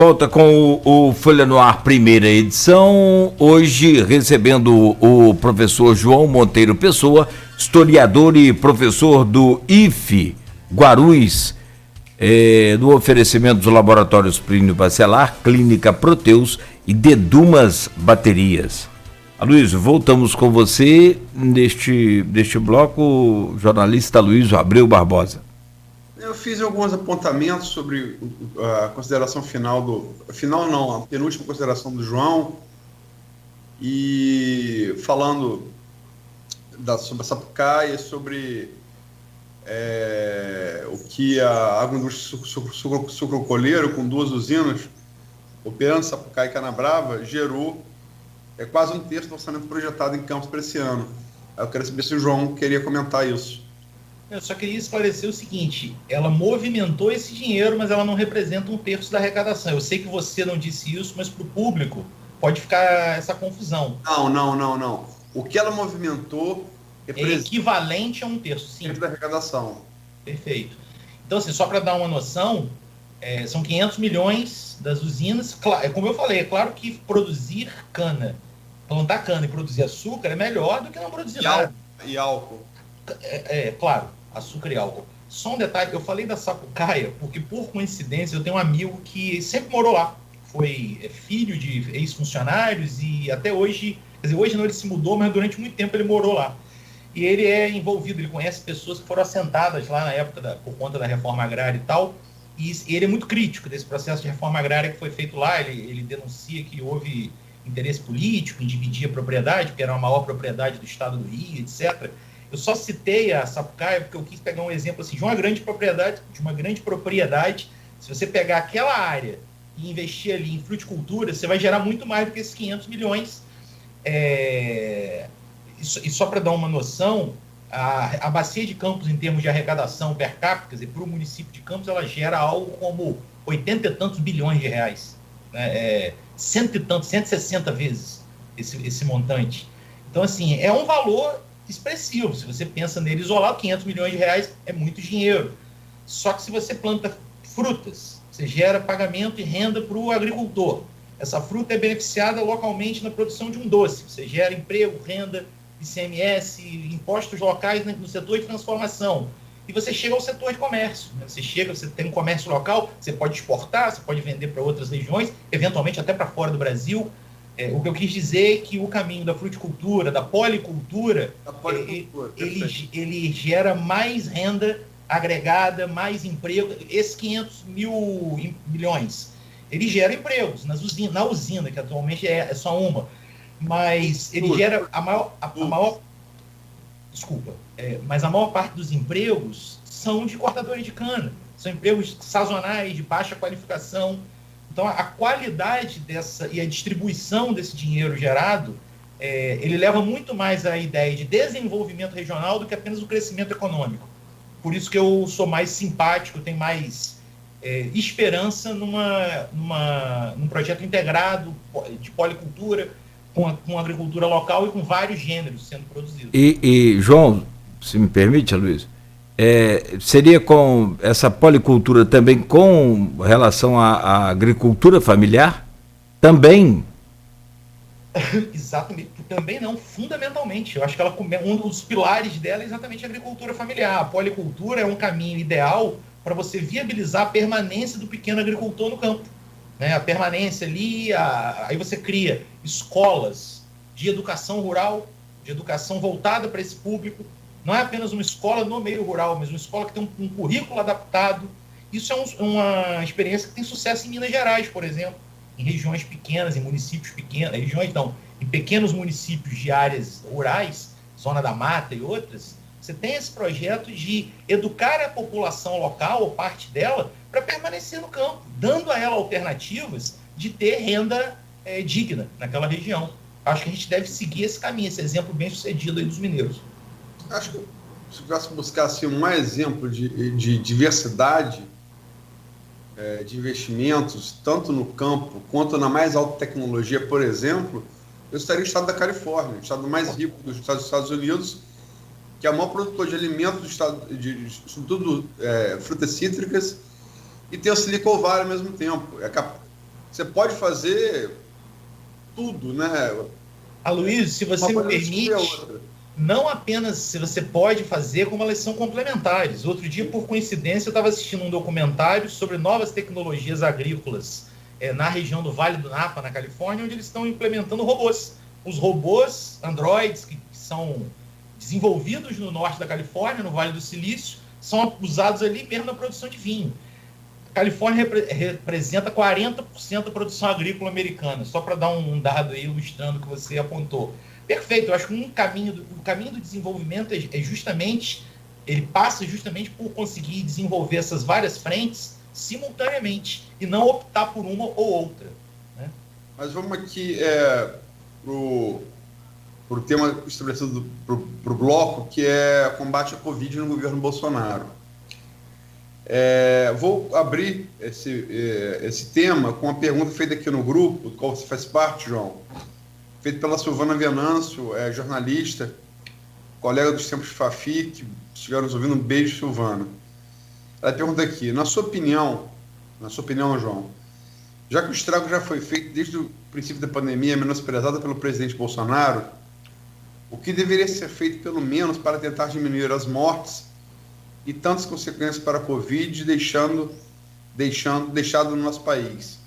Volta com o Folha no Ar, primeira edição, hoje recebendo o professor João Monteiro Pessoa, historiador e professor do IFE Guarulhos, no oferecimento dos laboratórios Plínio Bacelar, Clínica Proteus e Dedumas Baterias. Aloysio, voltamos com você neste bloco, jornalista Aloysio Abreu Barbosa. Eu fiz alguns apontamentos sobre a consideração a penúltima consideração do João, e falando sobre a Sapucaia, sobre o que a agroindústria sucrocolheira, com 2 usinas, operando Sapucaia e Canabrava, gerou quase 1/3 do orçamento projetado em Campos para esse ano. Eu quero saber se o João queria comentar isso. Eu só queria esclarecer o seguinte: ela movimentou esse dinheiro, mas ela não representa 1/3 da arrecadação. Eu sei que você não disse isso, mas para o público pode ficar essa confusão. Não. O que ela movimentou é equivalente a 1/3, sim, da arrecadação. Perfeito. Então, assim, só para dar uma noção, são 500 milhões das usinas. Como eu falei, é claro que produzir cana, plantar cana e produzir açúcar é melhor do que não produzir nada. E álcool. Claro, açúcar e álcool. Só um detalhe, eu falei da Sapucaia porque, por coincidência, eu tenho um amigo que sempre morou lá. Foi filho de ex-funcionários e até hoje, quer dizer, hoje não, ele se mudou, mas durante muito tempo ele morou lá. E ele é envolvido, ele conhece pessoas que foram assentadas lá na época, por conta da reforma agrária e tal, e ele é muito crítico desse processo de reforma agrária que foi feito lá. Ele denuncia que houve interesse político em dividir a propriedade, que era a maior propriedade do estado do Rio, etc. Eu só citei a Sapucaia porque eu quis pegar um exemplo assim, de uma grande propriedade. Se você pegar aquela área e investir ali em fruticultura, você vai gerar muito mais do que esses 500 milhões. E só para dar uma noção, a bacia de Campos, em termos de arrecadação per capita, quer dizer, para o município de Campos, ela gera algo como 80 e tantos bilhões de reais, né? 160 vezes esse montante. Então, assim, é um valor expressivo. Se você pensa nele isolado, 500 milhões de reais é muito dinheiro. Só que se você planta frutas, você gera pagamento e renda para o agricultor. Essa fruta é beneficiada localmente na produção de um doce. Você gera emprego, renda, ICMS, impostos locais no setor de transformação. E você chega ao setor de comércio, né? Você tem um comércio local, você pode exportar, você pode vender para outras regiões, eventualmente até para fora do Brasil. O que eu quis dizer é que o caminho da fruticultura, da policultura, ele gera mais renda agregada, mais emprego. Esses 500 milhões, ele gera empregos na usina, que atualmente é só uma, mas ele gera mas a maior parte dos empregos são de cortadores de cana, são empregos sazonais, de baixa qualificação. Então, a qualidade e a distribuição desse dinheiro gerado, ele leva muito mais à ideia de desenvolvimento regional do que apenas o crescimento econômico. Por isso que eu sou mais simpático, tenho mais esperança num projeto integrado de policultura, com agricultura local e com vários gêneros sendo produzidos. E João, se me permite, Aloysio, seria com essa policultura também com relação à agricultura familiar? Também? Exatamente, também não, fundamentalmente. Eu acho que um dos pilares dela é exatamente a agricultura familiar. A policultura é um caminho ideal para você viabilizar a permanência do pequeno agricultor no campo, né? A permanência ali, aí você cria escolas de educação rural, de educação voltada para esse público. Não é apenas uma escola no meio rural, mas uma escola que tem um currículo adaptado. Isso é uma experiência que tem sucesso em Minas Gerais, por exemplo, em regiões pequenas, em municípios pequenos, em pequenos municípios de áreas rurais, Zona da Mata e outras. Você tem esse projeto de educar a população local, ou parte dela, para permanecer no campo, dando a ela alternativas de ter renda digna naquela região. Acho que a gente deve seguir esse caminho, esse exemplo bem sucedido aí dos mineiros. Acho que se tivesse buscar assim, um exemplo de diversidade de investimentos, tanto no campo quanto na mais alta tecnologia, por exemplo, eu estaria no estado da Califórnia, o estado mais rico dos Estados Unidos, que é o maior produtor de alimentos do estado, sobretudo frutas cítricas, e tem o Silicon Valley ao mesmo tempo. você pode fazer tudo, né? Aloysio, se você me permite, não apenas se você pode fazer, como elas são complementares. Outro dia, por coincidência, eu estava assistindo um documentário sobre novas tecnologias agrícolas na região do Vale do Napa, na Califórnia, onde eles estão implementando robôs. Os robôs androides que são desenvolvidos no norte da Califórnia, no Vale do Silício, são usados ali mesmo na produção de vinho. A Califórnia representa 40% da produção agrícola americana, só para dar um dado aí ilustrando o que você apontou. Perfeito, eu acho que o caminho do desenvolvimento ele passa justamente por conseguir desenvolver essas várias frentes simultaneamente e não optar por uma ou outra, né? Mas vamos aqui para o tema estabelecido para o bloco, que é combate à Covid no governo Bolsonaro. Vou abrir esse tema com uma pergunta feita aqui no grupo, do qual você faz parte, João, feita pela Silvana Venâncio, jornalista, colega dos tempos de Fafi, que estiveram nos ouvindo. Um beijo, Silvana. Ela pergunta aqui, na sua opinião, João, já que o estrago já foi feito desde o princípio da pandemia, menosprezada pelo presidente Bolsonaro, o que deveria ser feito, pelo menos, para tentar diminuir as mortes e tantas consequências para a Covid deixado no nosso país?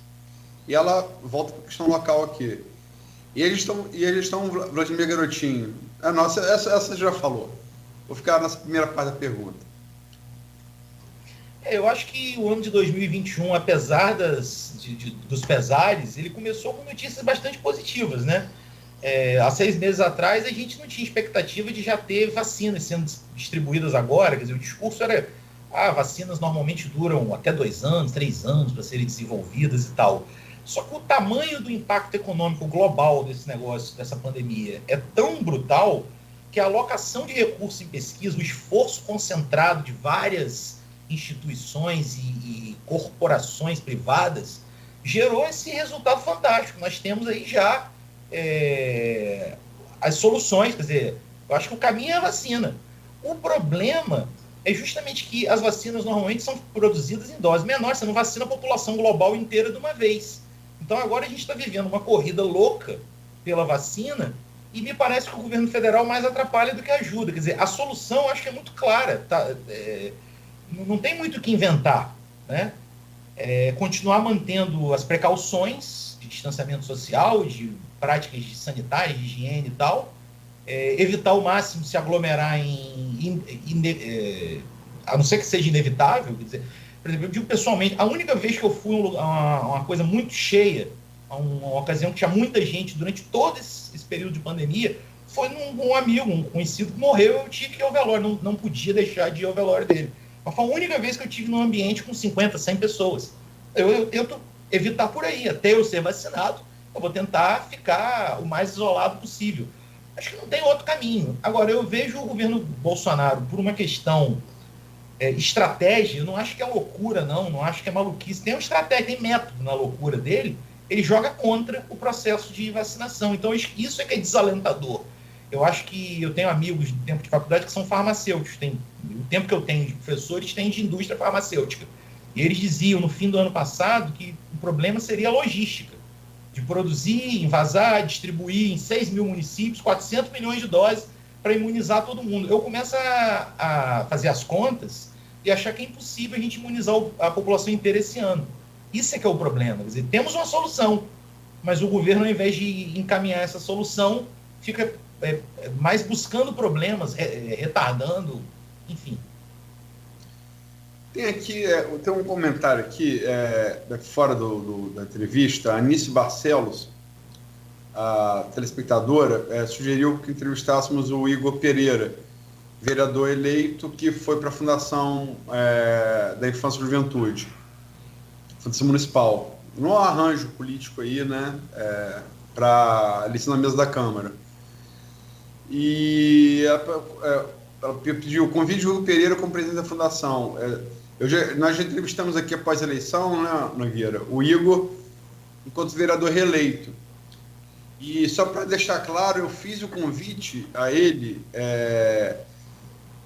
E ela volta para a questão local aqui. E eles estão, Vladimir Garotinho. Nossa, essa você já falou. Vou ficar nessa primeira parte da pergunta. Eu acho que o ano de 2021, apesar dos pesares, ele começou com notícias bastante positivas, né? Há 6 meses atrás, a gente não tinha expectativa de já ter vacinas sendo distribuídas agora. Quer dizer, o discurso era: vacinas normalmente duram até 2 anos, 3 anos para serem desenvolvidas e tal. Só que o tamanho do impacto econômico global desse negócio, dessa pandemia, é tão brutal que a alocação de recursos em pesquisa, o esforço concentrado de várias instituições e corporações privadas, gerou esse resultado fantástico. Nós temos aí já as soluções. Quer dizer, eu acho que o caminho é a vacina. O problema é justamente que as vacinas normalmente são produzidas em doses menores. Você não vacina a população global inteira de uma vez. Então agora a gente está vivendo uma corrida louca pela vacina e me parece que o governo federal mais atrapalha do que ajuda. Quer dizer, a solução acho que é muito clara. Não tem muito o que inventar, né? Continuar mantendo as precauções de distanciamento social, de práticas sanitárias, de higiene e tal, evitar ao máximo se aglomerar a não ser que seja inevitável. Quer dizer, por exemplo, eu digo pessoalmente, a única vez que eu fui a uma coisa muito cheia, a uma ocasião que tinha muita gente durante todo esse período de pandemia, foi um amigo, um conhecido que morreu. Eu tive que ir ao velório, não podia deixar de ir ao velório dele. Mas foi a única vez que eu tive num ambiente com 50, 100 pessoas. Eu tento evitar por aí. Até eu ser vacinado, eu vou tentar ficar o mais isolado possível. Acho que não tem outro caminho. Agora, eu vejo o governo Bolsonaro, por uma questão estratégia, eu não acho que é loucura, não acho que é maluquice. Tem uma estratégia, tem método na loucura dele. Ele joga contra o processo de vacinação. Então, isso é que é desalentador. Eu acho que eu tenho amigos do tempo de faculdade que são farmacêuticos. O tempo que eu tenho de professores tem de indústria farmacêutica. E eles diziam, no fim do ano passado, que o problema seria a logística. De produzir, envasar, distribuir em 6 mil municípios, 400 milhões de doses para imunizar todo mundo. Eu começo a fazer as contas e achar que é impossível a gente imunizar a população inteira esse ano. Isso é que é o problema. Quer dizer, temos uma solução, mas o governo, ao invés de encaminhar essa solução, fica mais buscando problemas, retardando, enfim. Tem um comentário aqui, fora da entrevista. A Anice Barcelos, a telespectadora, sugeriu que entrevistássemos o Igor Pereira, vereador eleito, que foi para a Fundação da Infância e Juventude, Fundação Municipal. Não há arranjo político aí, né, para licença na mesa da Câmara. E ela pediu: convide o Igor Pereira como presidente da Fundação. Nós já entrevistamos aqui após a eleição, né, Nogueira, o Igor, enquanto vereador reeleito. E só para deixar claro, eu fiz o convite a ele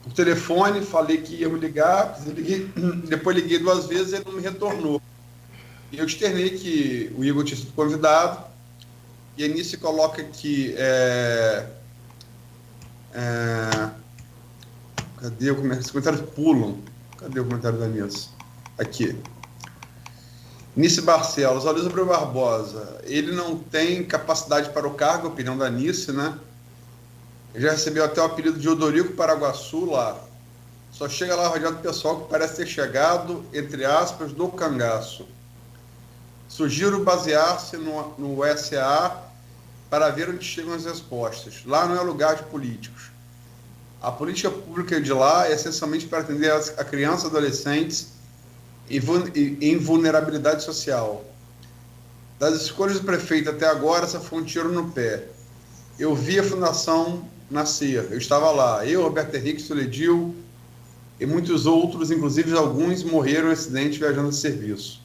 por telefone, falei que ia me ligar, depois liguei 2 vezes e ele não me retornou. E eu externei que o Igor tinha sido convidado, e a Anice coloca que cadê o comentário? Os comentários pulam. Cadê o comentário da Anice? Aqui. Nice Barcelos, Aloysio Abreu Barbosa, ele não tem capacidade para o cargo, opinião da Nice, né? Ele já recebeu até o apelido de Odorico Paraguaçu lá. Só chega lá rodeado de pessoal que parece ter chegado, entre aspas, do cangaço. Sugiro basear-se no SA para ver onde chegam as respostas. Lá não é lugar de políticos. A política pública de lá é essencialmente para atender a crianças e adolescentes em vulnerabilidade social. Das escolhas do prefeito até agora, essa foi um tiro no pé. Eu vi a fundação nascer, eu estava lá, eu, Roberto Henrique, Soledil e muitos outros, inclusive alguns morreram em acidente viajando de serviço.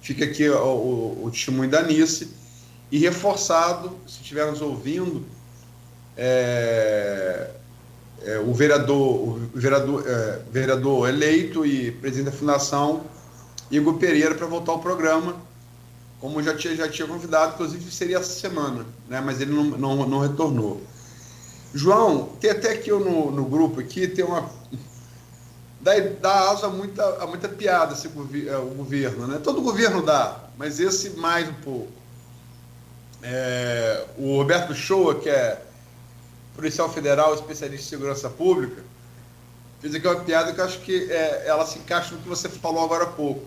Fica aqui o testemunho da Anice, e reforçado, se estiver nos ouvindo, o vereador eleito e presidente da fundação, Igor Pereira, para voltar ao programa, como já tinha convidado, inclusive seria essa semana, né? Mas ele não retornou. João, tem até aqui no grupo aqui, tem uma... Dá asa a muita piada o governo, né? Todo governo dá, mas esse mais um pouco. O Roberto Shoa, que é policial federal, especialista em segurança pública, fez aqui uma piada que eu acho que ela se encaixa no que você falou agora há pouco.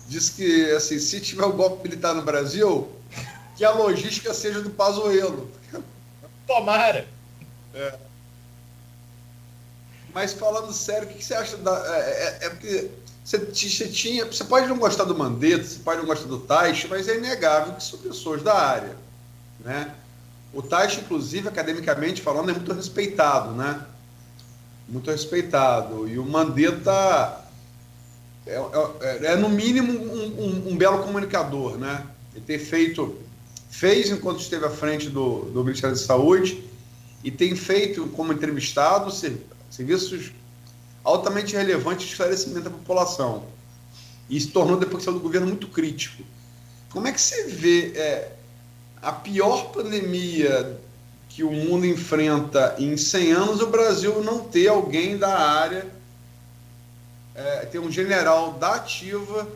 Diz que, assim, se tiver um golpe militar no Brasil, que a logística seja do Pazuello. Tomara! Mas falando sério, o que você acha porque você pode não gostar do Mandetta, você pode não gostar do Taixe, mas é inegável que são pessoas da área, né? O Taixe, inclusive, academicamente falando, é muito respeitado, né? Muito respeitado. E o Mandetta no mínimo, um belo comunicador, né? Ele fez enquanto esteve à frente do Ministério da Saúde e tem feito, como entrevistado, serviços altamente relevantes de esclarecimento da população. E se tornou, depois que saiu do governo, muito crítico. Como é que você vê a pior pandemia que o mundo enfrenta em 100 anos, o Brasil não ter alguém da área, ter um general da ativa,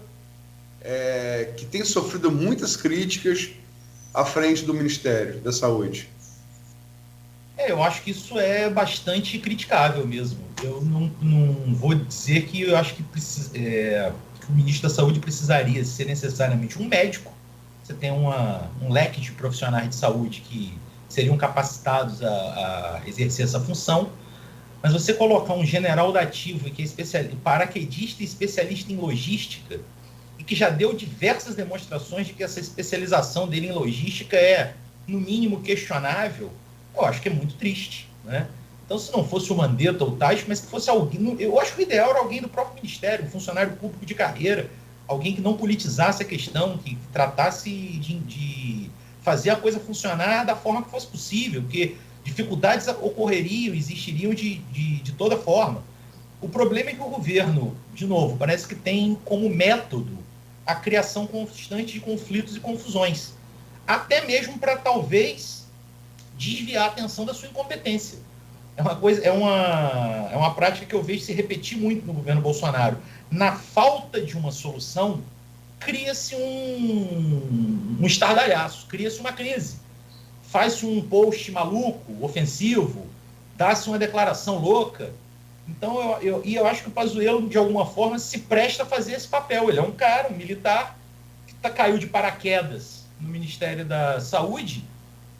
que tem sofrido muitas críticas à frente do Ministério da Saúde? Eu acho que isso é bastante criticável mesmo. Eu não vou dizer que eu acho que o ministro da Saúde precisaria ser necessariamente um médico. Você tem um leque de profissionais de saúde que seriam capacitados a exercer essa função, mas você colocar um general da ativa que é paraquedista e especialista em logística, e que já deu diversas demonstrações de que essa especialização dele em logística é, no mínimo, questionável, eu acho que é muito triste, né? Então, se não fosse o Mandetta ou o Taixe, mas que fosse alguém... Eu acho que o ideal era alguém do próprio Ministério, um funcionário público de carreira, alguém que não politizasse a questão, que tratasse de fazer a coisa funcionar da forma que fosse possível, porque dificuldades ocorreriam, existiriam de toda forma. O problema é que o governo, de novo, parece que tem como método a criação constante de conflitos e confusões, até mesmo para, talvez, desviar a atenção da sua incompetência. É uma prática que eu vejo se repetir muito no governo Bolsonaro. Na falta de uma solução, cria-se um estardalhaço, cria-se uma crise. Faz-se um post maluco, ofensivo, dá-se uma declaração louca. Então, eu acho que o Pazuello, de alguma forma, se presta a fazer esse papel. Ele é um cara, um militar, que caiu de paraquedas no Ministério da Saúde,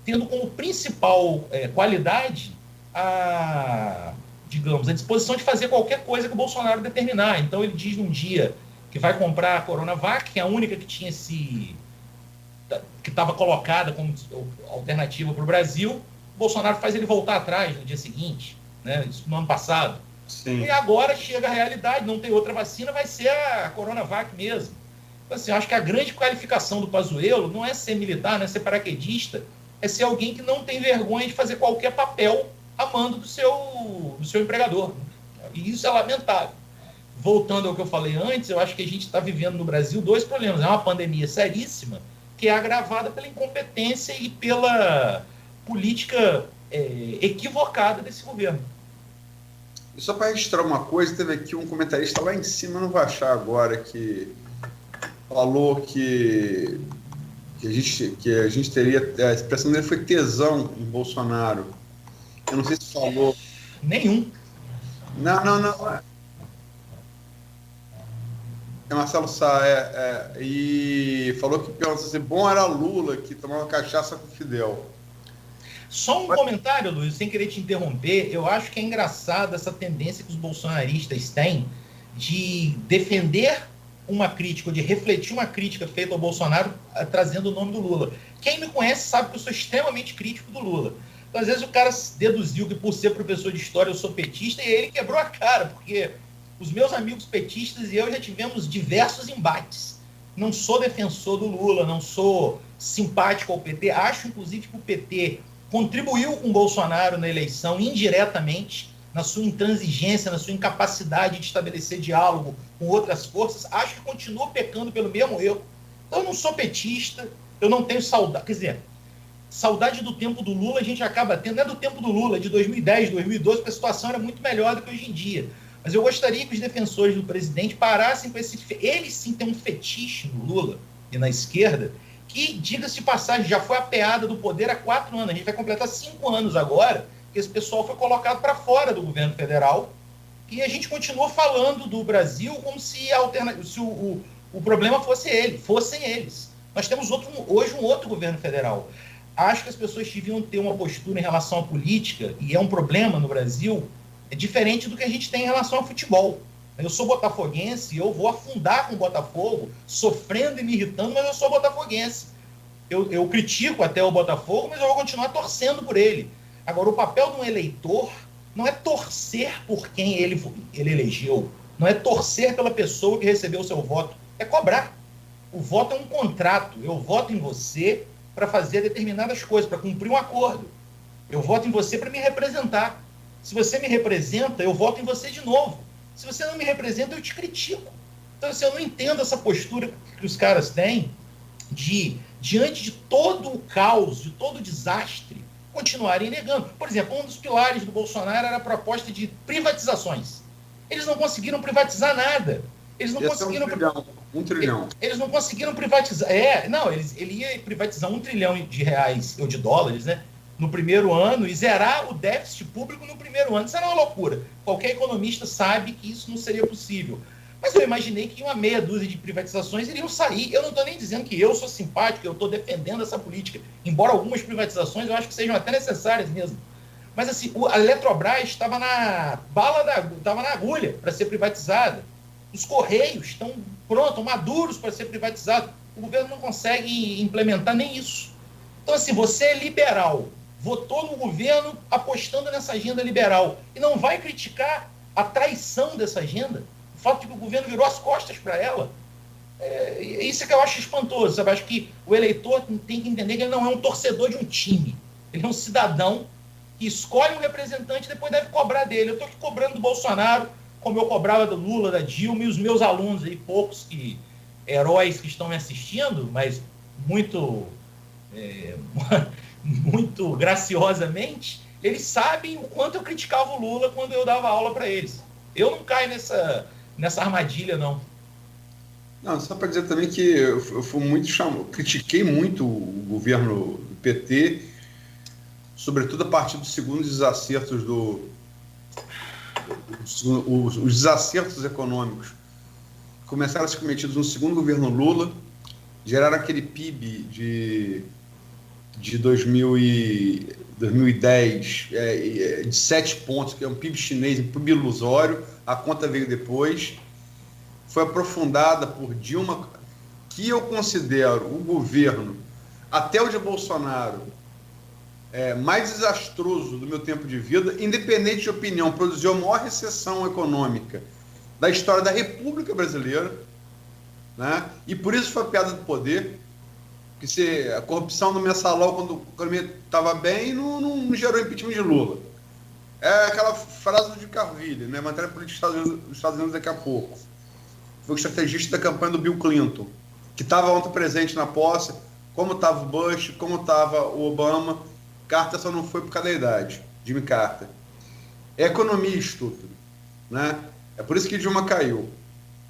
tendo como principal qualidade a disposição de fazer qualquer coisa que o Bolsonaro determinar. Então, ele diz num dia que vai comprar a Coronavac, que é a única que tinha que estava colocada como alternativa para o Brasil. O Bolsonaro faz ele voltar atrás no dia seguinte, né? Isso no ano passado. Sim. E agora chega a realidade, não tem outra vacina, vai ser a Coronavac mesmo. Então, assim, eu acho que a grande qualificação do Pazuello não é ser militar, não é ser paraquedista, é ser alguém que não tem vergonha de fazer qualquer papel a mando do seu empregador. E isso é lamentável. voltando ao que eu falei antes, eu acho que a gente está vivendo no Brasil dois problemas. É uma pandemia seríssima, que é agravada pela incompetência e pela política equivocada desse governo. E só para registrar uma coisa, teve aqui um comentarista lá em cima, não vou achar agora, que falou que a gente teria... A expressão dele foi tesão em Bolsonaro. Eu não sei se falou... Nenhum. Não. É Marcelo Sá, e falou que pensou assim, bom era Lula, que tomava cachaça com Fidel. Só um comentário, Luiz, sem querer te interromper, eu acho que é engraçado essa tendência que os bolsonaristas têm de defender uma crítica, ou de refletir uma crítica feita ao Bolsonaro trazendo o nome do Lula. Quem me conhece sabe que eu sou extremamente crítico do Lula. Então, às vezes o cara deduziu que por ser professor de história eu sou petista e ele quebrou a cara, porque os meus amigos petistas e eu já tivemos diversos embates. Não sou defensor do Lula, não sou simpático ao PT, acho inclusive que o PT contribuiu com o Bolsonaro na eleição indiretamente, na sua intransigência, na sua incapacidade de estabelecer diálogo com outras forças, acho que continua pecando pelo mesmo erro. Então eu não sou petista, eu não tenho saudade, quer dizer, saudade do tempo do Lula a gente acaba tendo, não é do tempo do Lula, de 2010, 2012, porque a situação era muito melhor do que hoje em dia. Mas eu gostaria que os defensores do presidente parassem com esse... Eles sim têm um fetiche no Lula e na esquerda, que, diga-se de passagem, já foi apeada do poder há 4 anos. A gente vai completar 5 anos agora, que esse pessoal foi colocado para fora do governo federal, e a gente continua falando do Brasil como se, o problema fossem eles. Nós temos hoje um outro governo federal. Acho que as pessoas deviam ter uma postura em relação à política, e é um problema no Brasil, é diferente do que a gente tem em relação ao futebol. Eu sou botafoguense e eu vou afundar com o Botafogo, sofrendo e me irritando, mas eu sou botafoguense. Eu critico até o Botafogo, mas eu vou continuar torcendo por ele. Agora, o papel de um eleitor não é torcer por quem ele elegeu, não é torcer pela pessoa que recebeu o seu voto, é cobrar. O voto é um contrato. Eu voto em você para fazer determinadas coisas, para cumprir um acordo. Eu voto em você para me representar. Se você me representa, eu voto em você de novo. Se você não me representa, eu te critico. Então, assim, eu não entendo essa postura que os caras têm de, diante de todo o caos, de todo o desastre, continuarem negando. Por exemplo, um dos pilares do Bolsonaro era a proposta de privatizações. Eles não conseguiram privatizar nada. Eles não conseguiram... Um trilhão. Eles não conseguiram privatizar... Ele ia privatizar R$1 trilhão ou de dólares, né? No primeiro ano, e zerar o déficit público no primeiro ano. Isso era uma loucura. Qualquer economista sabe que isso não seria possível. Mas eu imaginei que uma meia dúzia de privatizações iriam sair. Eu não estou nem dizendo que eu sou simpático, eu estou defendendo essa política. Embora algumas privatizações eu acho que sejam até necessárias mesmo. Mas assim, a Eletrobras estava na estava na agulha para ser privatizada. Os Correios estão prontos, maduros para ser privatizados. O governo não consegue implementar nem isso. Então, assim, você é liberal, votou no governo apostando nessa agenda liberal e não vai criticar a traição dessa agenda, o fato de que o governo virou as costas para ela. Isso é que eu acho espantoso, sabe? Acho que o eleitor tem que entender que ele não é um torcedor de um time. Ele é um cidadão que escolhe um representante e depois deve cobrar dele. Eu estou aqui cobrando do Bolsonaro, como eu cobrava do Lula, da Dilma, e os meus alunos aí, poucos heróis que estão me assistindo, mas muito graciosamente, eles sabem o quanto eu criticava o Lula quando eu dava aula para eles. Eu não caio nessa armadilha, não. Não, só para dizer também que eu fui critiquei muito o governo do PT, sobretudo a partir dos segundos desacertos os desacertos econômicos começaram a ser cometidos no segundo governo Lula, geraram aquele PIB de 2010 de 7 pontos, que é um PIB chinês, um PIB ilusório. A conta veio depois, foi aprofundada por Dilma, que eu considero o governo, até o de Bolsonaro, mais desastroso do meu tempo de vida, independente de opinião, produziu a maior recessão econômica da história da República Brasileira, né? E por isso foi a piada do poder, que a corrupção no mensalão, quando o economia estava bem, não gerou impeachment de Lula. É aquela frase do de Carvilha, né? Matéria política dos Estados Unidos daqui a pouco. Foi o estrategista da campanha do Bill Clinton, que estava ontem presente na posse, como estava o Bush, como estava o Obama. Carter só não foi por causa da idade, Jimmy Carter. É economia estúpido, né? É por isso que Dilma caiu.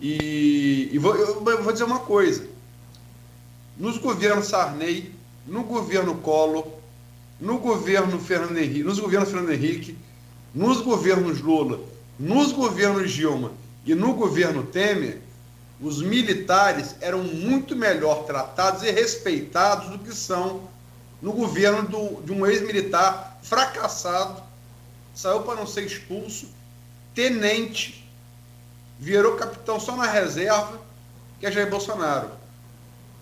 Eu vou dizer uma coisa. Nos governos Sarney, no governo Collor, no governo Fernando Henrique, nos governos Lula, nos governos Dilma e no governo Temer, os militares eram muito melhor tratados e respeitados do que são no governo de um ex-militar fracassado, saiu para não ser expulso, tenente, virou capitão só na reserva, que é Jair Bolsonaro.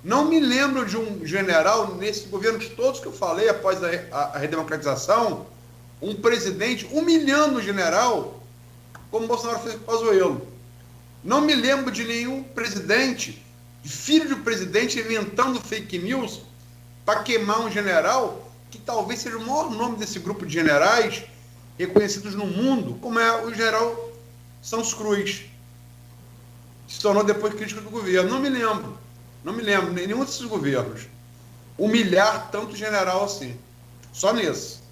Não me lembro de um general, nesses governos todos que eu falei, após a redemocratização, um presidente humilhando o general, como Bolsonaro fez com o Pazuello. Não me lembro de nenhum presidente, filho de presidente, inventando fake news para queimar um general, que talvez seja o maior nome desse grupo de generais reconhecidos no mundo, como é o general Santos Cruz, que se tornou depois crítico do governo. Não me lembro, nenhum desses governos humilhar tanto general assim. Só nesse.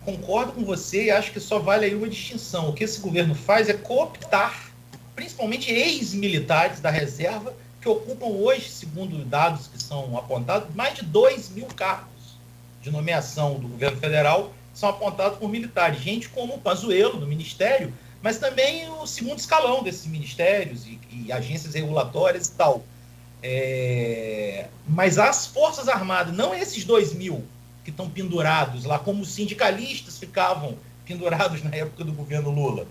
Concordo com você e acho que só vale aí uma distinção. O que esse governo faz é cooptar, principalmente ex-militares da reserva, que ocupam hoje, segundo dados que são apontados, mais de 2.000 cargos de nomeação do governo federal são apontados por militares. Gente como o Pazuello, do Ministério, mas também o segundo escalão desses ministérios e agências regulatórias e tal. Mas as Forças Armadas, não esses 2.000 que estão pendurados lá, como os sindicalistas ficavam pendurados na época do governo Lula.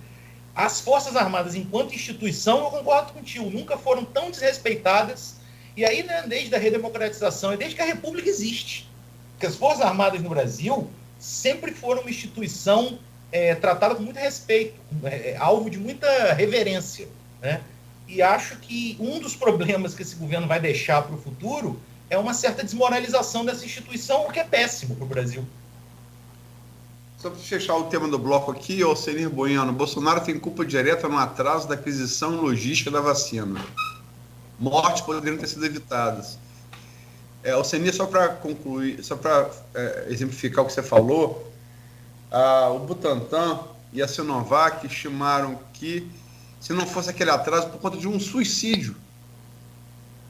As Forças Armadas, enquanto instituição, eu concordo contigo, nunca foram tão desrespeitadas. E aí, né, desde a redemocratização e desde que a República existe, porque as Forças Armadas no Brasil sempre foram uma instituição tratada com muito respeito, alvo de muita reverência, né? E acho que um dos problemas que esse governo vai deixar para o futuro é uma certa desmoralização dessa instituição, o que é péssimo para o Brasil. Só para fechar o tema do bloco aqui, Alcenir Bueno, Bolsonaro tem culpa direta no atraso da aquisição logística da vacina. Mortes poderiam ter sido evitadas. Alcenir, só para concluir, só para exemplificar o que você falou, o Butantan e a Sinovac estimaram que, se não fosse aquele atraso por conta de um suicídio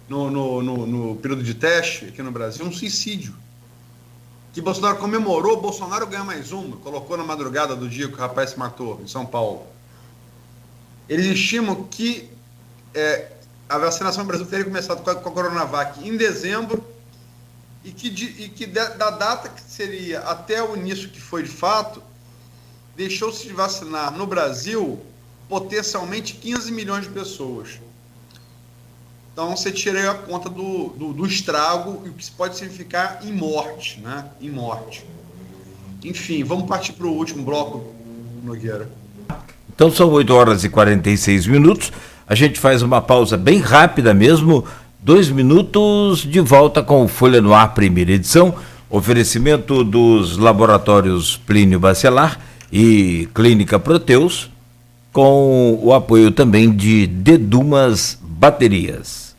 no período de teste aqui no Brasil, um suicídio, que Bolsonaro comemorou, Bolsonaro ganhou mais uma, colocou na madrugada do dia que o rapaz se matou em São Paulo. Eles estimam que a vacinação no Brasil teria começado com a Coronavac em dezembro e que da data que seria até o início que foi de fato, deixou-se de vacinar no Brasil potencialmente 15 milhões de pessoas. Então, você tira aí a conta do estrago e o que pode significar em morte, né? Em morte. Enfim, vamos partir para o último bloco, Nogueira. Então, são 8h46. A gente faz uma pausa bem rápida mesmo, 2 minutos, de volta com o Folha no Ar, primeira edição. Oferecimento dos laboratórios Plínio Bacelar e Clínica Proteus, com o apoio também de Dedumas Baterias.